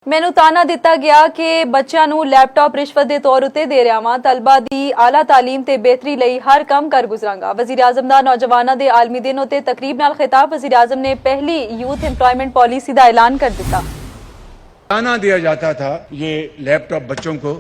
ਮੈਨੂੰ ਤਾਨਾ ਦਿੱਤਾ ਗਿਆ ਕਿ ਬੱਚਿਆਂ ਨੂੰ ਲੈਪਟਾਪ ਰਿਸ਼ਵਤ ਦੇ ਤੌਰ ਉੱਤੇ ਦੇ ਰਿਹਾ ਵਾਂ। ਤਲਬਾ ਦੀ ਆਲਾ ਤਾਲੀਮ ਤੇ ਬਿਹਤਰੀ ਲਈ ਹਰ ਕੰਮ ਕਰ ਗੁਜ਼ਰਾਂਗਾ। ਵਜ਼ੀਰ ਆਜ਼ਮ ਦਾ ਨੌਜਵਾਨਾਂ ਦੇ ਆਲਮੀ ਦਿਨ ਉੱਤੇ ਤਕਰੀਬ ਨਾਲ ਖਿਤਾਬ। ਵਜ਼ੀਰ ਆਜ਼ਮ ਨੇ ਪਹਿਲੀ यूथ एम्प्लॉयमेंट पॉलिसी का ऐलान कर दिया। ताना दिया जाता था ये लैपटॉप बच्चों को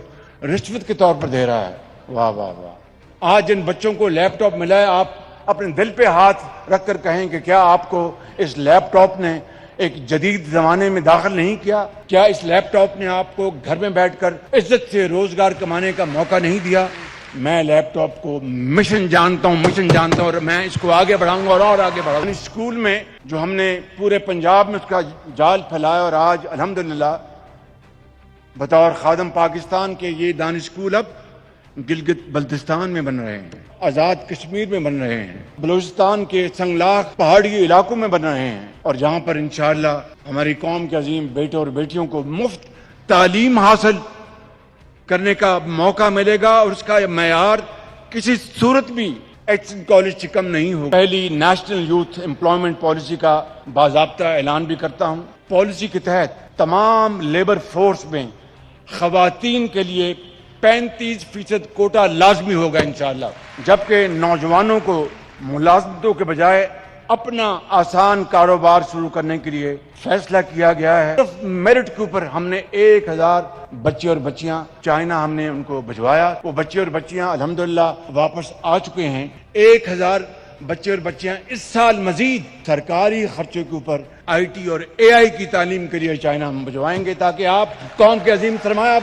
रिश्वत के तौर पर दे रहा है। वाह वाह वाह। आज जिन बच्चों को लैपटॉप मिला है, आप अपने दिल पे हाथ रख कर कहें कि क्या आपको इस लैपटॉप ने एक जदीद जमाने में दाखिल नहीं किया? क्या इस लैपटॉप ने आपको घर में बैठकर इज्जत से रोजगार कमाने का मौका नहीं दिया? मैं लैपटॉप को मिशन जानता हूं और मैं इसको आगे बढ़ाऊंगा और आगे बढ़ाऊंगा। स्कूल में जो हमने पूरे पंजाब में उसका जाल फैलाया और आज अल्हम्दुलिल्लाह बतौर खादम पाकिस्तान के ये दानिश स्कूल अब गिलगित बल्तिस्तान में बन रहे हैं, आज़ाद कश्मीर में बन रहे हैं, बलूचिस्तान के संगलाख पहाड़ी इलाकों में बन रहे हैं और जहां पर इंशाअल्लाह हमारी कौम के अजीम बेटे और बेटियों को मुफ्त तालीम हासिल करने का मौका मिलेगा और उसका मयार किसी सूरत भी एक्शन कॉलेज से कम नहीं होगा। पहली नेशनल यूथ एम्प्लॉयमेंट पॉलिसी का बाज़ाब्ता ऐलान भी करता हूं। पॉलिसी के तहत तमाम लेबर फोर्स में खवातीन के लिए 35% कोटा लाजमी होगा इंशाअल्लाह, जबकि नौजवानों को मुलाजमतों के बजाय अपना आसान कारोबार शुरू करने के लिए फैसला किया गया है। सिर्फ मेरिट के ऊपर हमने 1000 बच्चे और बच्चियां चाइना हमने उनको भिजवाया। वो बच्चे और बच्चियां अल्हम्दुलिल्लाह वापस आ चुके हैं। 1000 बच्चे और बच्चियां इस साल मजीद सरकारी खर्चों के ऊपर IT और AI की तालीम के लिए चाइना हम भिजवाएंगे ताकि आप कौम के अजीम सरमाया